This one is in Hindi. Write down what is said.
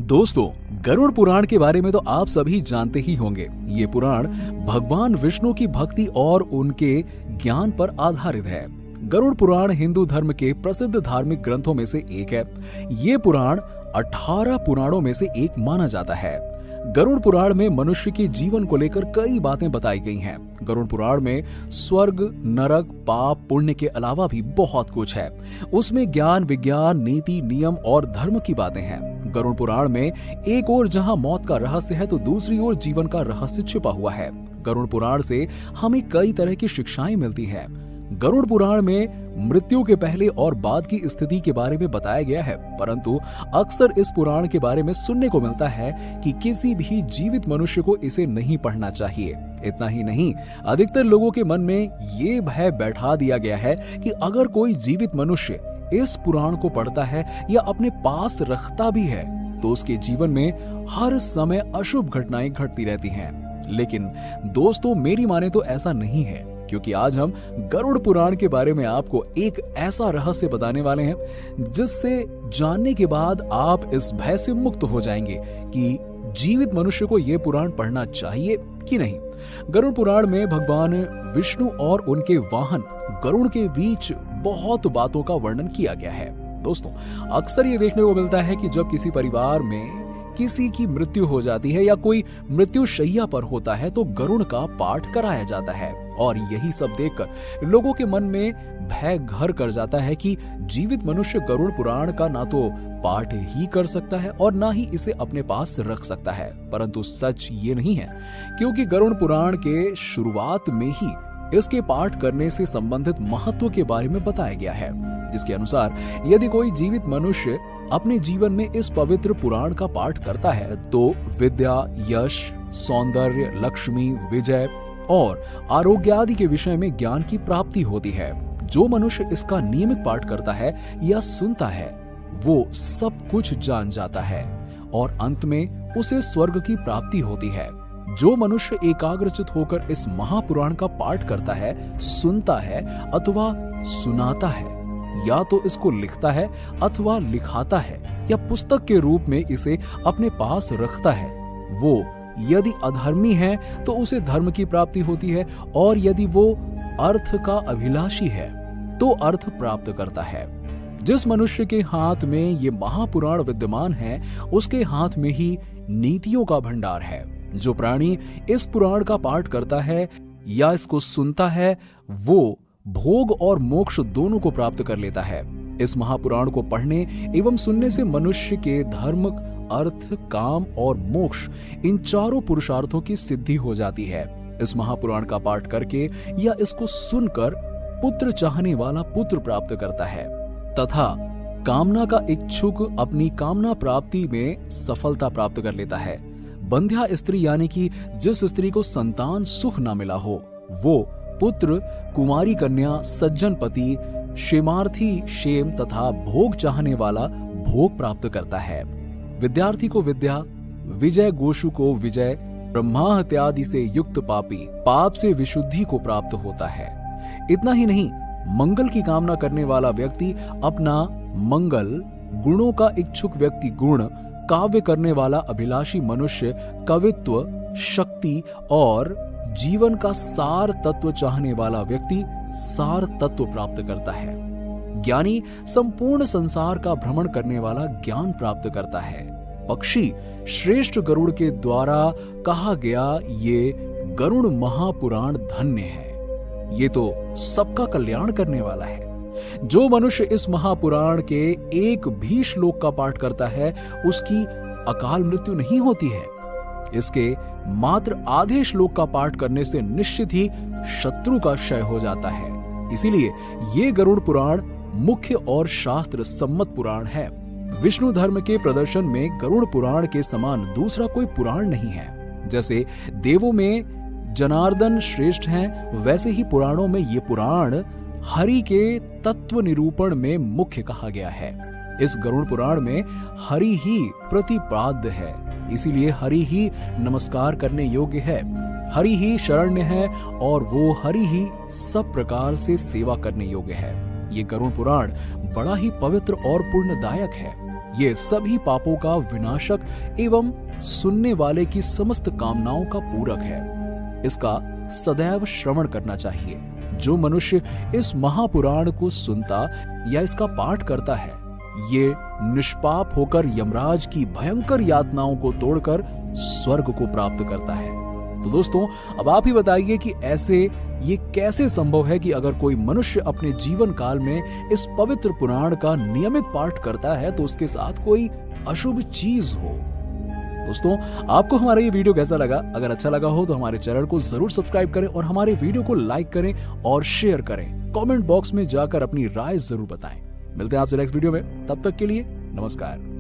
दोस्तों, गरुड़ पुराण के बारे में तो आप सभी जानते ही होंगे। ये पुराण भगवान विष्णु की भक्ति और उनके ज्ञान पर आधारित है। गरुड़ पुराण हिंदू धर्म के प्रसिद्ध धार्मिक ग्रंथों में से एक है। ये पुराण 18 पुराणों में से एक माना जाता है। गरुड़ पुराण में मनुष्य के जीवन को लेकर कई बातें बताई गई हैं। गरुड़ पुराण में स्वर्ग, नरक, पाप, पुण्य के अलावा भी बहुत कुछ है। उसमें ज्ञान, विज्ञान, नीति, नियम और धर्म की बातें हैं। गरुड़ पुराण में एक ओर जहां मौत का रहस्य है तो दूसरी ओर जीवन का रहस्य छिपा हुआ है। गरुड़ पुराण से हमें कई तरह की शिक्षाएं मिलती हैं। गरुड़ पुराण में मृत्यु के पहले और बाद की स्थिति के बारे में बताया गया है, परंतु अक्सर इस पुराण के बारे में सुनने को मिलता है कि किसी भी जीवित मनुष्य को इसे नहीं पढ़ना चाहिए। इतना ही नहीं, अधिकतर लोगों के मन में ये भय बैठा दिया गया है कि अगर कोई जीवित मनुष्य इस पुराण को पढ़ता है या अपने पास रखता भी है तो उसके जीवन में हर समय अशुभ घटनाएं घटती रहती हैं। लेकिन दोस्तों, मेरी माने तो ऐसा नहीं है, क्योंकि आज हम गरुड़ पुराण के बारे में आपको एक ऐसा रहस्य बताने वाले हैं जिससे जानने के बाद आप इस भय से मुक्त हो जाएंगे कि जीवित मनुष्य को यह पुराण पढ़ना चाहिए कि नहीं। गरुड़ पुराण में भगवान विष्णु और उनके वाहन गरुड़ के बीच बहुत बातों का वर्णन किया गया है। दोस्तों, अक्सर ये देखने को मिलता है कि जब किसी परिवार में किसी की मृत्यु हो जाती है या कोई मृत्यु शैया पर होता है तो गरुड़ का पाठ कराया जाता है, और यही सब देखकर लोगों के मन में भय घर कर जाता है कि जीवित मनुष्य गरुड़ पुराण का ना तो पाठ ही कर सकता है और ना ही इसे अपने पास रख सकता है। परंतु सच ये नहीं है, क्योंकि गरुड़ पुराण के शुरुआत में ही इसके पाठ करने से संबंधित महत्व के बारे में बताया गया है, जिसके अनुसार यदि कोई जीवित मनुष्य अपने जीवन में इस पवित्र पुराण का पाठ करता है तो विद्या, यश, सौंदर्य, लक्ष्मी, विजय और आरोग्य आदि के विषय में ज्ञान की प्राप्ति होती है। जो मनुष्य इसका नियमित पाठ करता है या सुनता है वो सब कुछ जान जाता है और अंत में उसे स्वर्ग की प्राप्ति होती है। जो मनुष्य एकाग्रचित होकर इस महापुराण का पाठ करता है, सुनता है अथवा सुनाता है, या तो इसको लिखता है अथवा लिखाता है या पुस्तक के रूप में इसे अपने पास रखता है, वो यदि अधर्मी है तो उसे धर्म की प्राप्ति होती है, और यदि वो अर्थ का अभिलाषी है तो अर्थ प्राप्त करता है। जिस मनुष्य के हाथ में ये महापुराण विद्यमान है उसके हाथ में ही नीतियों का भंडार है। जो प्राणी इस पुराण का पाठ करता है या इसको सुनता है वो भोग और मोक्ष दोनों को प्राप्त कर लेता है। इस महापुराण को पढ़ने एवं सुनने से मनुष्य के धर्म, अर्थ, काम और मोक्ष इन चारों पुरुषार्थों की सिद्धि हो जाती है। इस महापुराण का पाठ करके या इसको सुनकर पुत्र चाहने वाला पुत्र प्राप्त करता है तथा कामना का इच्छुक अपनी कामना प्राप्ति में सफलता प्राप्त कर लेता है। बंध्या स्त्री यानी कि जिस स्त्री को संतान सुख न मिला हो वो पुत्र, कुमारी कन्या, सज्जन पति, क्षेमार्थी क्षेम तथा भोग चाहने वाला भोग प्राप्त करता है। विद्यार्थी को विद्या, विजय गोषु को विजय, ब्रह्माहत्यादि से युक्त पापी पाप से विशुद्धि को प्राप्त होता है। इतना ही नहीं, मंगल की कामना करने वाला व्यक्ति अपना मंगल, गुणों का इच्छुक व्यक्ति गुण, काव्य करने वाला अभिलाषी मनुष्य कवित्व, शक्ति और जीवन का सार तत्व चाहने वाला व्यक्ति सार तत्व प्राप्त करता है। ज्ञानी संपूर्ण संसार का भ्रमण करने वाला ज्ञान प्राप्त करता है। पक्षी श्रेष्ठ गरुड़ के द्वारा कहा गया ये गरुड़ महापुराण धन्य है, ये तो सबका कल्याण करने वाला है। जो मनुष्य इस महापुराण के एक भी श्लोक का पाठ करता है उसकी अकाल मृत्यु नहीं होती है। इसके मात्र आधे श्लोक का पाठ करने से निश्चित ही शत्रु का क्षय हो जाता है। इसीलिए ये गरुड़ पुराण मुख्य और शास्त्र सम्मत पुराण है। विष्णु धर्म के प्रदर्शन में गरुड़ पुराण के समान दूसरा कोई पुराण नहीं है। जैसे देवों में जनार्दन श्रेष्ठ हैं, वैसे ही पुराणों में ये पुराण हरि के तत्व निरूपण में मुख्य कहा गया है। इस गरुड़ पुराण में हरि ही प्रतिपाद्य है, इसीलिए हरि ही नमस्कार करने योग्य है, हरि ही शरण्य है और वो हरि ही सब प्रकार से सेवा करने योग्य है। ये गरुड़ पुराण बड़ा ही पवित्र और पुण्यदायक है। ये सभी पापों का विनाशक एवं सुनने वाले की समस्त कामनाओं का पूरक है। इसका सदैव श्रवण करना चाहिए। जो मनुष्य इस महापुराण को सुनता या इसका पाठ करता है, ये निष्पाप होकर यमराज की भयंकर यातनाओं को तोड़कर स्वर्ग को प्राप्त करता है। तो दोस्तों, अब आप ही बताइए कि ऐसे ये कैसे संभव है कि अगर कोई मनुष्य अपने जीवन काल में इस पवित्र पुराण का नियमित पाठ करता है तो उसके साथ कोई अशुभ चीज हो। दोस्तों, आपको हमारा ये वीडियो कैसा लगा? अगर अच्छा लगा हो तो हमारे चैनल को जरूर सब्सक्राइब करें और हमारे वीडियो को लाइक करें और शेयर करें। कमेंट बॉक्स में जाकर अपनी राय जरूर बताएं। मिलते हैं आपसे नेक्स्ट वीडियो में, तब तक के लिए नमस्कार।